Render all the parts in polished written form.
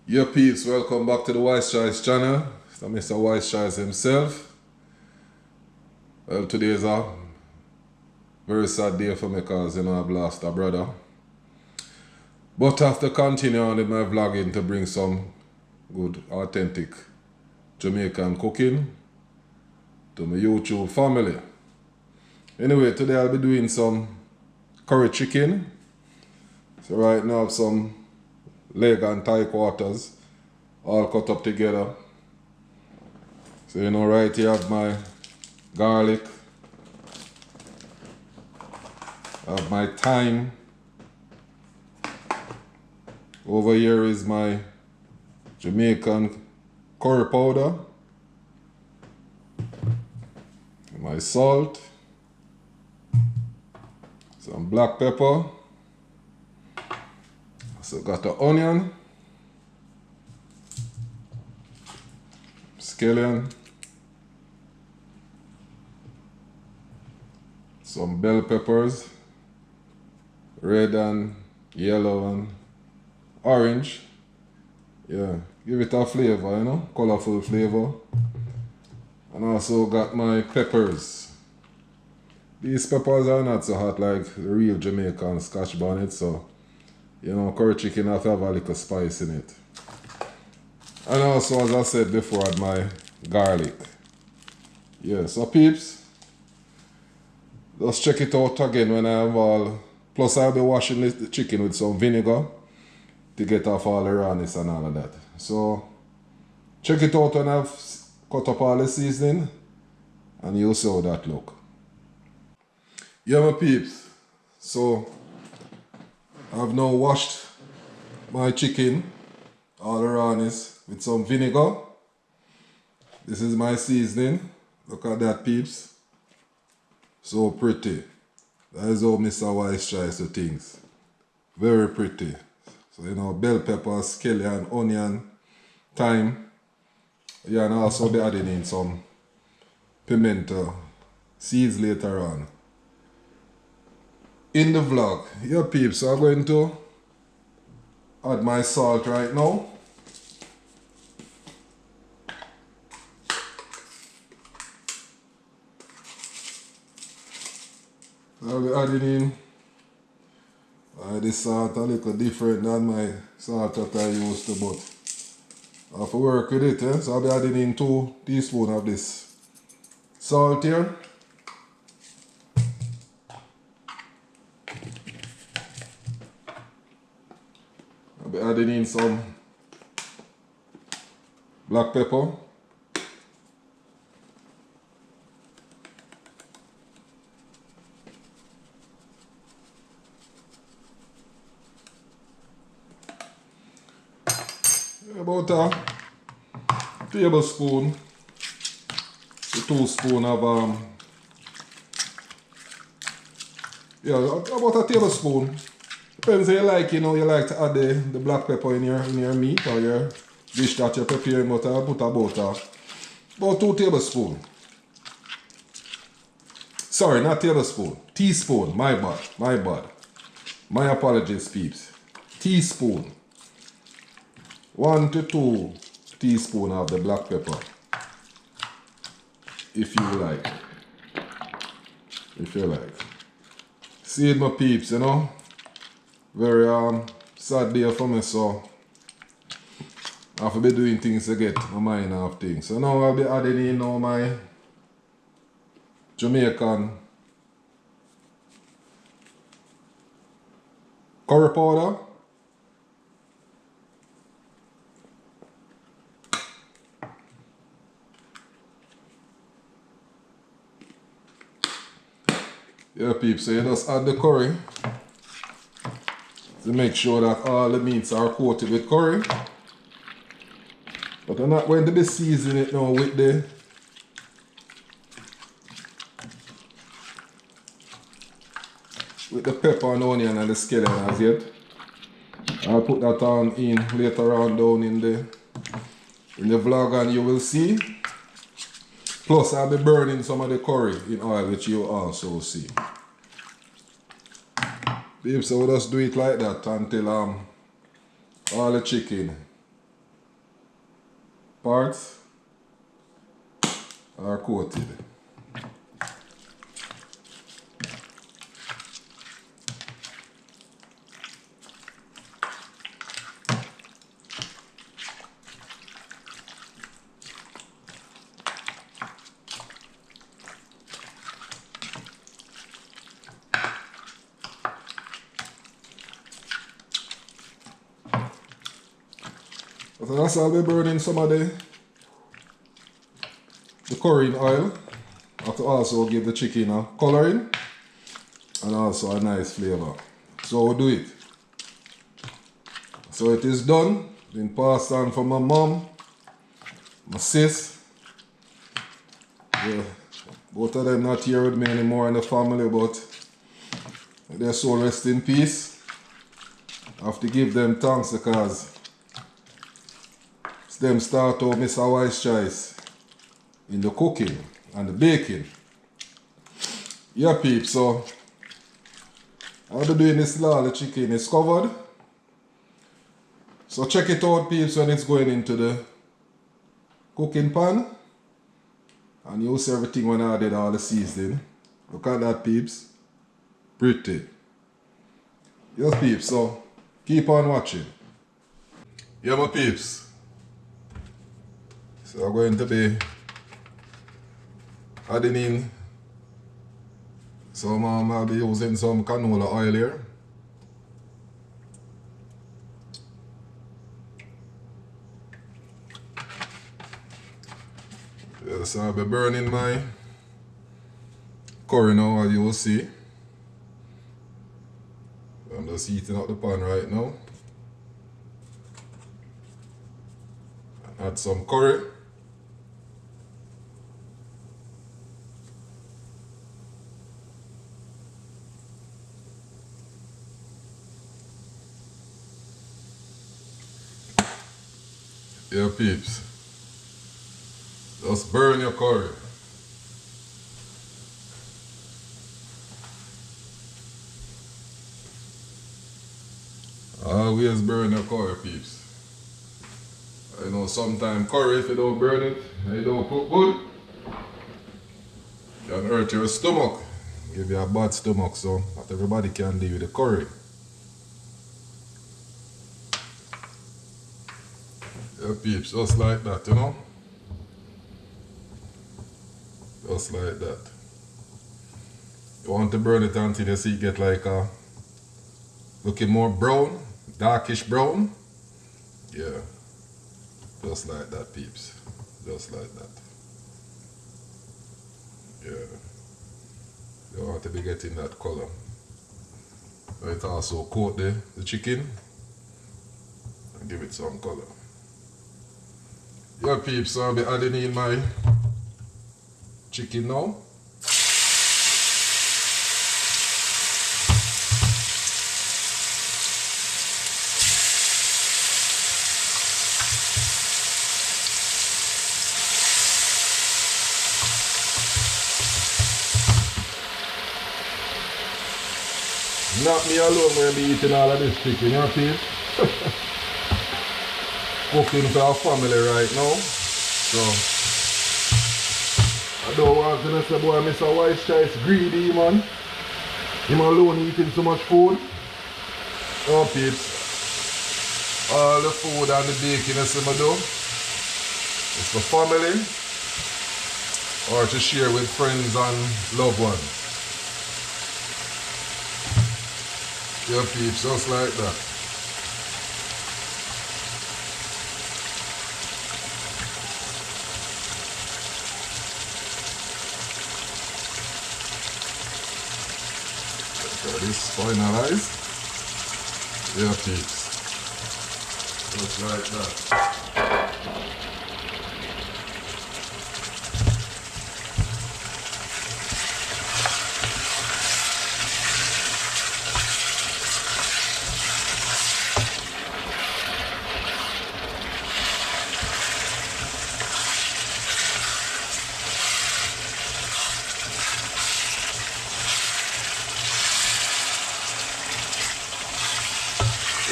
Yeah, peeps, welcome back to the Wise Choice channel. It's Mr. Wise Choice himself. Well, today is a very sad day for me because, I've lost a brother. But I have to continue on with my vlogging to bring some good, authentic Jamaican cooking to my YouTube family. Anyway, today I'll be doing some curry chicken. So right now I have some leg and thigh quarters all cut up together. So right here I have my garlic, I have my thyme. Over here is my Jamaican curry powder, my salt, some black pepper. So got the onion, scallion, some bell peppers, red and yellow and orange. Yeah, give it a flavor, colorful flavor. And also got my peppers. These peppers are not so hot like the real Jamaican Scotch bonnet, so curry chicken have to have a little spice in it. And also, as I said before, I had my garlic. Yeah, so peeps, just check it out again when I have all. Plus, I'll be washing the chicken with some vinegar to get off all the rawness and all of that. So, check it out when I've cut up all the seasoning and you'll see how that look. Yeah, my peeps. So, I've now washed my chicken, all the rawness, with some vinegar. This is my seasoning. Look at that, peeps. So pretty. That is how Mr. Wise tries to things. Very pretty. So, bell peppers, scallion, onion, thyme. Yeah, and also be adding in some pimento seeds later on. In the vlog, yeah, peeps, so I'm going to add my salt right now. I'll be adding in this salt a little different than my salt that I used to, but I have to work with it. So I'll be adding in 2 teaspoons of this salt here. I'll be adding in some black pepper. About a tablespoon to 2 spoons of about a tablespoon. Depends how you like, you like to add the black pepper in your meat or your dish that you're preparing, but I'll put about 2 tablespoons. Sorry, not tablespoon, teaspoon, my bad. My apologies, peeps. Teaspoon. 1 to 2 teaspoons of the black pepper. If you like. See it, my peeps, Very sad day for me, so I have to be doing things to get my mind off things. So now I'll be adding in my Jamaican curry powder. Yeah, peeps, so you just add the curry to make sure that all the meats are coated with curry. But I'm not going to be seasoning it now with the pepper and onion and the scallion as yet. I'll put that on in later on down in the vlog and you will see. Plus I'll be burning some of the curry in oil, which you also see. Babe, so we'll just do it like that until all the chicken parts are coated. So that's I'll be burning some of the curry oil. I have to also give the chicken a coloring and also a nice flavor. So we'll do it. So it is done. Been passed on from my mom, my sis. Yeah, both of them not here with me anymore in the family, but their soul rest in peace. I have to give them thanks because it's them start out Mr. Wise Choice in the cooking and the baking. Yeah, peeps, so I'll be doing this now. The chicken is covered. So check it out, peeps, when it's going into the cooking pan. And you'll see everything when I did all the seasoning. Look at that, peeps. Pretty. Yes, peeps, so keep on watching. Yeah, my peeps. So I'm going to be adding in some, I'll be using some canola oil here. Yeah, so I'll be burning my curry now, as you will see. I'm just heating up the pan right now. Add some curry. Yeah, peeps. Just burn your curry. Always burn your curry, peeps. I know sometimes curry, if you don't burn it and you don't cook good, it can hurt your stomach. Give you a bad stomach, so not everybody can deal with the curry. Yeah, peeps, just like that, you know? Just like that. You want to burn it until you see it get like a looking more brown, darkish brown. Yeah. Just like that, peeps. Just like that. Yeah. You want to be getting that color. It also coat the chicken and give it some color. Yeah, peeps, so I'll be adding in my chicken now. Not me alone will be eating all of this chicken, you know, peeps? Cooking for our family right now. So I don't want to say, boy, Mr. Wise Choice greedy, man. Him alone eating so much food. Oh, peeps. All the food and the baking I do, it's for family or to share with friends and loved ones. Yeah, peeps, just like that. So this finalized. Yeah, peeps. Just like that.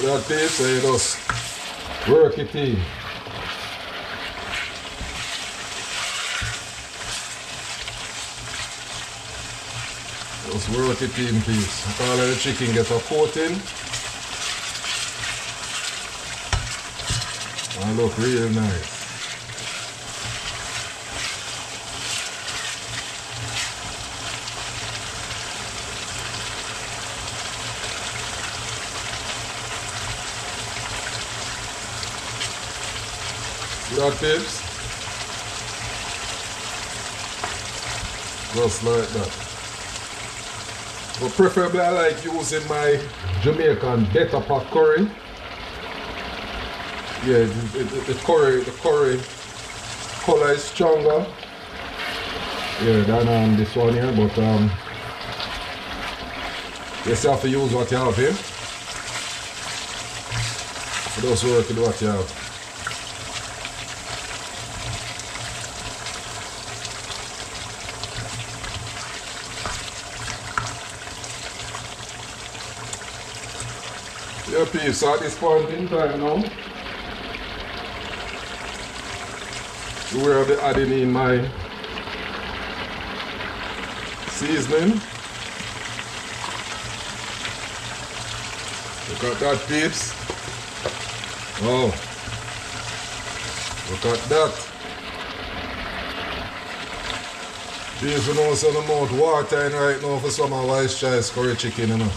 That taste, so you just work it in. Just work it in, please. All of the chicken get a coating. And look real nice. That peeps, just like that. But preferably I like using my Jamaican better pot curry. Yeah, the curry color is stronger. Yeah, than this one here, but you still have to use what you have here. For those who work with what you have. Yeah, peeps, at this point in time now, we will be adding in my seasoning. Look at that, peeps. Oh, look at that. Peeps, you know, so the mouth watering right now for some of Wise Choice curry chicken, you know.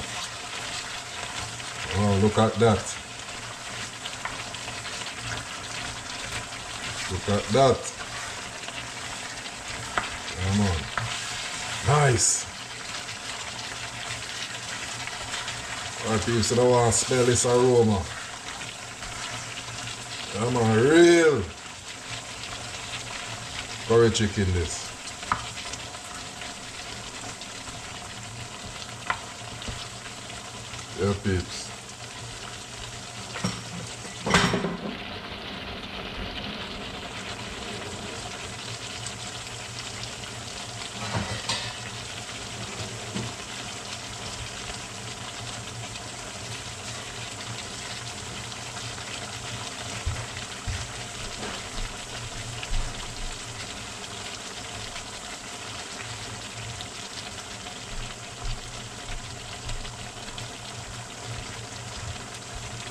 Oh, look at that. Look at that. Come on. Nice. Alright, people, so I want to smell this aroma. Come on, real curry chicken this. Yeah, peeps.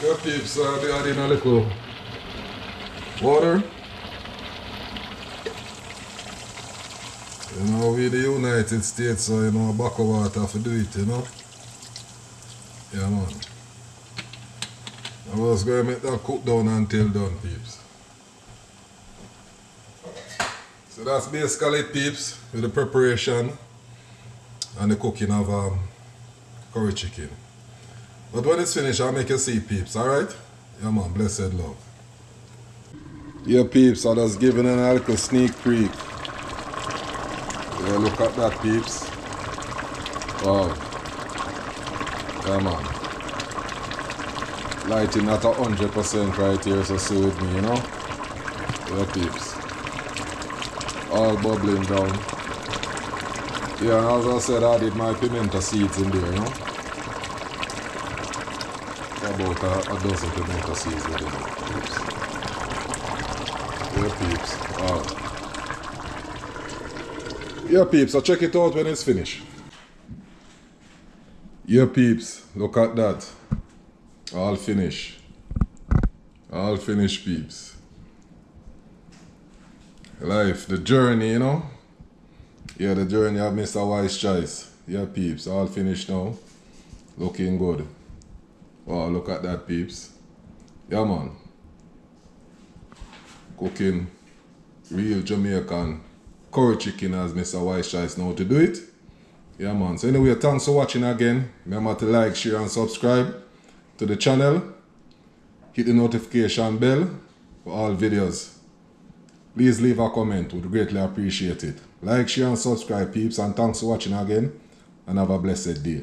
Yeah, peeps, I'll be adding a little water. You know, we the United States, so you know, a bucket of water to do it, you know. Yeah, man. I was going to make that cook down until done, peeps. So that's basically it, peeps, with the preparation and the cooking of curry chicken. But when it's finished, I'll make you see, peeps, alright? Yeah, man, blessed love. Yeah, peeps, I was giving a little sneak peek. Yeah, look at that, peeps. Wow. Yeah, man. Lighting at 100% right here, so see with me, you know? Yeah, peeps. All bubbling down. Yeah, and as I said, I did my pimento seeds in there, you know? About a dozen pimento seeds within it, peeps. Yeah, peeps. Wow. Yeah, peeps, so check it out when it's finished. Yeah, peeps, look at that. All finished. All finished, peeps. Life, the journey, you know? Yeah, the journey of Mr. Wise Choice. Yeah, peeps, all finished now. Looking good. Wow, look at that, peeps. Yeah, man. Cooking real Jamaican curry chicken as Mr. Wise Choice know to do it. Yeah, man. So anyway, thanks for watching again. Remember to like, share and subscribe to the channel. Hit the notification bell for all videos. Please leave a comment. Would greatly appreciate it. Like, share and subscribe, peeps. And thanks for watching again. And have a blessed day.